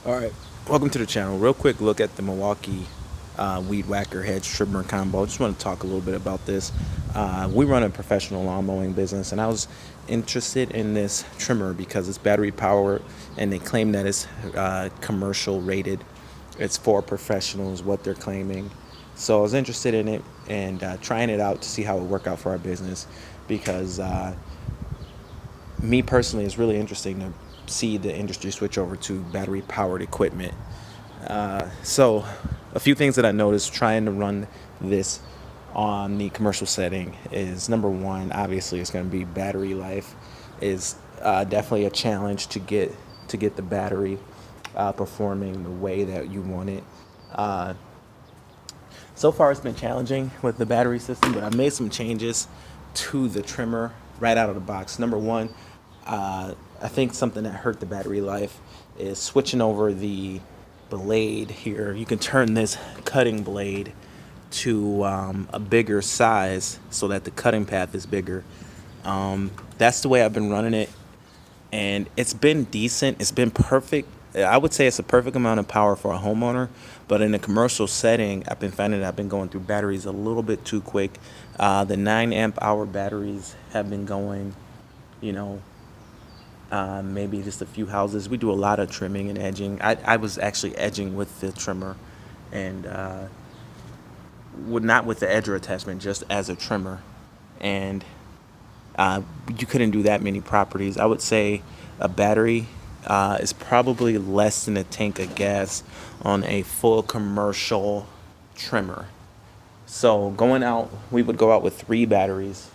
All right, welcome to the channel. Real quick look at the Milwaukee weed whacker hedge trimmer combo. Just want to talk a little bit about this. We run a professional lawn mowing business, and I was interested in this trimmer because it's battery powered, and they claim that it's commercial rated. It's for professionals, what they're claiming. So I was interested in it and trying it out to see how it would work out for our business because me personally, it's really interesting to see the industry switch over to battery powered equipment. So, a few things that I noticed trying to run this on the commercial setting is number one, obviously, it's going to be battery life is definitely a challenge to get the battery performing the way that you want it. Uh, so far, it's been challenging with the battery system, but I've made some changes to the trimmer right out of the box. Number one, I think something that hurt the battery life is switching over the blade here. You can turn this cutting blade to a bigger size so that the cutting path is bigger. That's the way I've been running it, and it's been decent. It's been perfect. I would say it's a perfect amount of power for a homeowner, but in a commercial setting, I've been finding that I've been going through batteries a little bit too quick. The 9 amp hour batteries have been going, you know, maybe just a few houses. We do a lot of trimming and edging. I was actually edging with the trimmer, and would not with the edger attachment, just as a trimmer, and you couldn't do that many properties. I would say a battery is probably less than a tank of gas on a full commercial trimmer. So going out, we would go out with 3 batteries,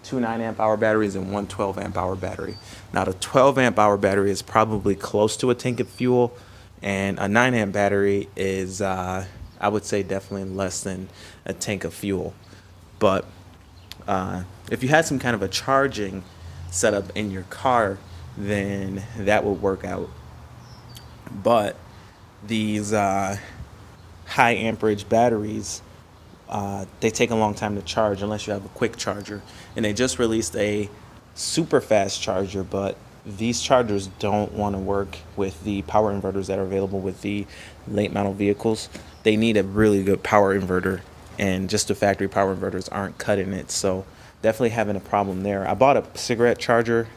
2 9 amp hour batteries and one 12 amp hour battery. Now the 12 amp hour battery is probably close to a tank of fuel, and a 9 amp battery is, I would say, definitely less than a tank of fuel. But if you had some kind of a charging setup in your car, then that would work out. But these high amperage batteries, they take a long time to charge unless you have a quick charger. And they just released a super fast charger, but these chargers don't want to work with the power inverters that are available with the late model vehicles. They need a really good power inverter, and just the factory power inverters aren't cutting it. So definitely having a problem there. I bought a cigarette charger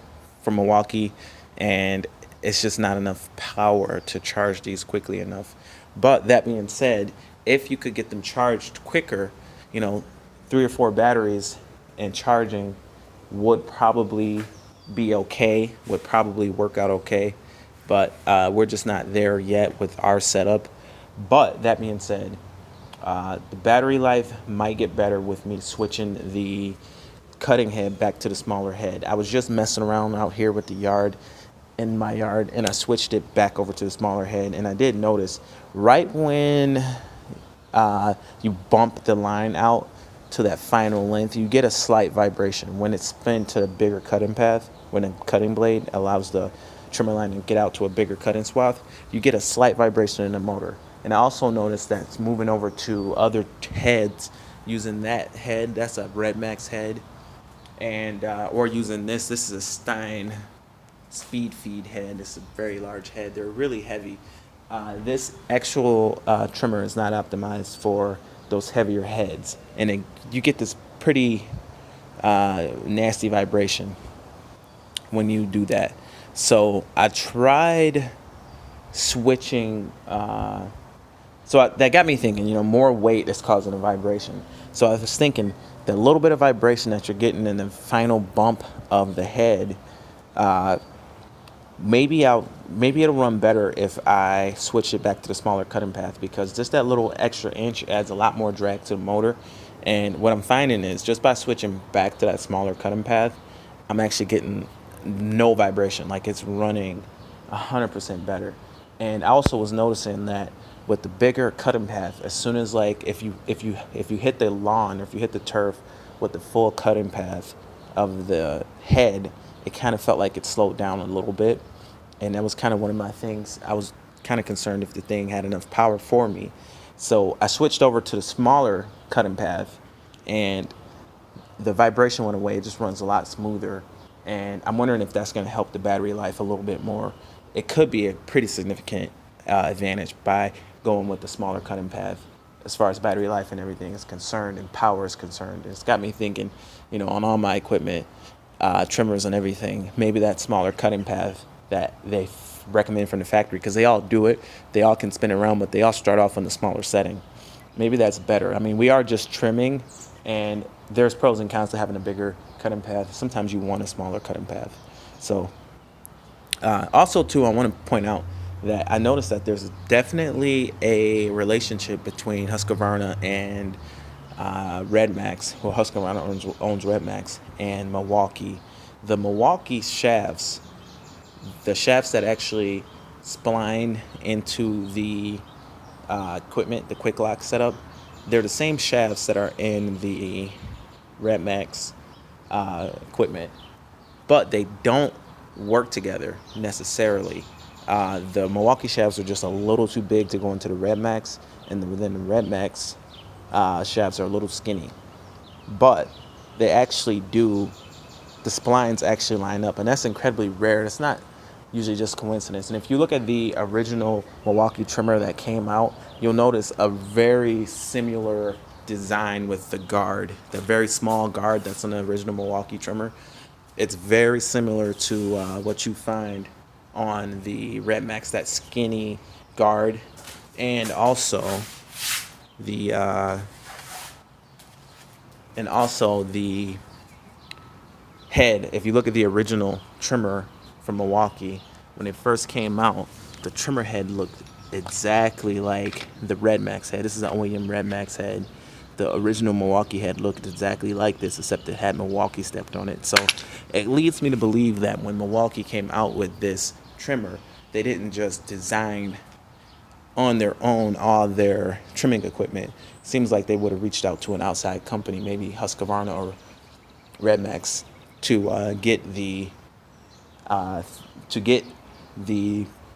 from Milwaukee, and it's just not enough power to charge these quickly enough. But that being said, if you could get them charged quicker, you know, 3 or 4 batteries and charging would probably be okay, would probably work out okay. But we're just not there yet with our setup. But that being said, the battery life might get better with me switching the cutting head back to the smaller head. I was just messing around out here with the yard, in my yard, and I switched it back over to the smaller head. And I did notice right when you bump the line out to that final length, you get a slight vibration. When it's spun to a bigger cutting path, when a cutting blade allows the trimmer line to get out to a bigger cutting swath, you get a slight vibration in the motor. And I also noticed that it's moving over to other heads, using that head. That's a Red Max head, and or using this is a Stein speed feed head. It's a very large head. They're really heavy. This actual trimmer is not optimized for those heavier heads, and you get this pretty nasty vibration when you do that. So I tried switching. That got me thinking, more weight is causing a vibration. So I was thinking the little bit of vibration that you're getting in the final bump of the head, uh, maybe it'll run better if I switch it back to the smaller cutting path, because just that little extra inch adds a lot more drag to the motor. And what I'm finding is just by switching back to that smaller cutting path, I'm actually getting no vibration. Like, it's running 100% better. And I also was noticing that with the bigger cutting path, as soon as, like, if you hit the lawn, or if you hit the turf with the full cutting path of the head, it kind of felt like it slowed down a little bit. And that was kind of one of my things. I was kind of concerned if the thing had enough power for me. So I switched over to the smaller cutting path, and the vibration went away. It just runs a lot smoother. And I'm wondering if that's going to help the battery life a little bit more. It could be a pretty significant advantage by going with the smaller cutting path as far as battery life and everything is concerned and power is concerned. It's got me thinking, on all my equipment, trimmers and everything, maybe that smaller cutting path that they recommend from the factory, because they all do it. They all can spin around, but they all start off on the smaller setting. Maybe that's better. I mean, we are just trimming, and there's pros and cons to having a bigger cutting path. Sometimes you want a smaller cutting path. So also, too, I want to point out that I noticed that there's definitely a relationship between Husqvarna and Red Max. Well, Husqvarna owns Red Max and Milwaukee. The Milwaukee shafts, the shafts that actually spline into the equipment, the quick lock setup, they're the same shafts that are in the Red Max equipment, but they don't work together necessarily. The Milwaukee shafts are just a little too big to go into the Red Max, and then the Red Max shafts are a little skinny. But they actually do, the splines actually line up, and that's incredibly rare. It's not usually just coincidence. And if you look at the original Milwaukee trimmer that came out, you'll notice a very similar design with the guard, the very small guard that's on the original Milwaukee trimmer. It's very similar to what you find on the Red Max, that skinny guard, and also the head. If you look at the original trimmer from Milwaukee, when it first came out, the trimmer head looked exactly like the Red Max head. This is an OEM Red Max head. The original Milwaukee head looked exactly like this, except it had Milwaukee stepped on it. So it leads me to believe that when Milwaukee came out with this trimmer, they didn't just design on their own all their trimming equipment. Seems like they would have reached out to an outside company, maybe Husqvarna or Red Max, to get the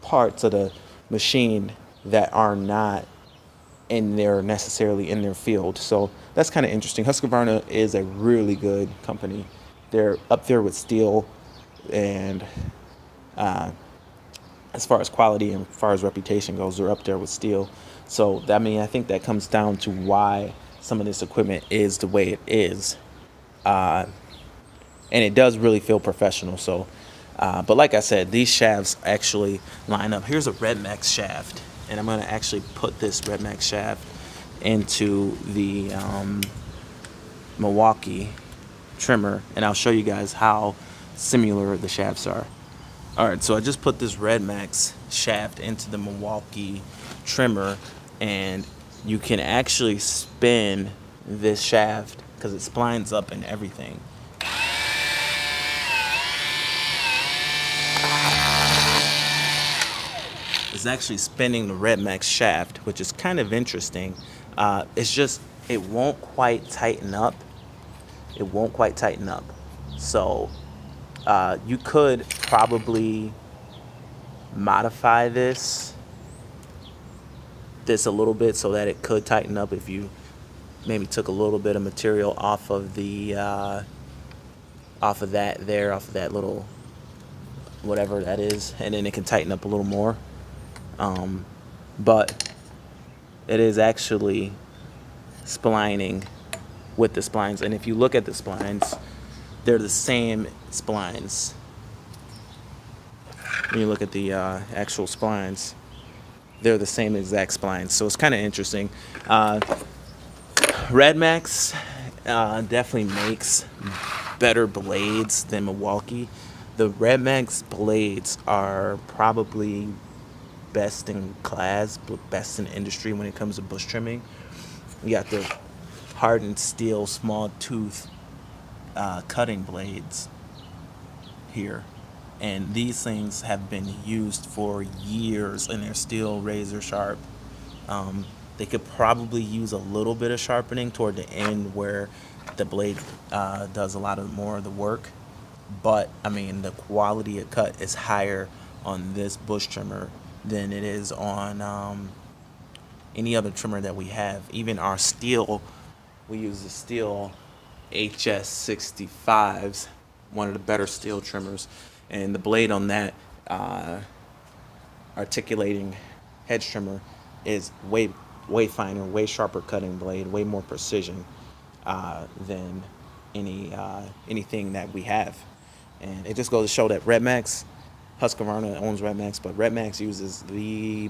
parts of the machine that are not necessarily in their field. So that's kind of interesting. Husqvarna is a really good company. They're up there with Steel, and as far as quality and as far as reputation goes, they're up there with Steel. So I think that comes down to why some of this equipment is the way it is, and it does really feel professional. So but like I said, these shafts actually line up. Here's a Red Max shaft, and I'm going to actually put this Red Max shaft into the Milwaukee trimmer, and I'll show you guys how similar the shafts are. All right, so I just put this Red Max shaft into the Milwaukee trimmer, and you can actually spin this shaft because it splines up and everything. It's actually spinning the Red Max shaft, which is kind of interesting. It's just, it won't quite tighten up. It won't quite tighten up. So you could probably modify this a little bit so that it could tighten up if you maybe took a little bit of material off of that little whatever that is, and then it can tighten up a little more. But it is actually splining with the splines, and if you look at the splines, they're the same splines. When you look at the actual splines, they're the same exact splines. So it's kind of interesting. Red Max definitely makes better blades than Milwaukee. The Red Max blades are probably best in class, best in industry when it comes to bush trimming. You got the hardened steel, small tooth cutting blades here, and these things have been used for years, and they're still razor sharp. They could probably use a little bit of sharpening toward the end where the blade does a lot more of the work, but I mean the quality of cut is higher on this bush trimmer than it is on any other trimmer that we have. Even our steel, we use the steel HS65s, one of the better steel trimmers, and the blade on that articulating hedge trimmer is way finer, way sharper cutting blade, way more precision than anything that we have. And it just goes to show that Red Max, Husqvarna owns Red Max, but Red Max uses the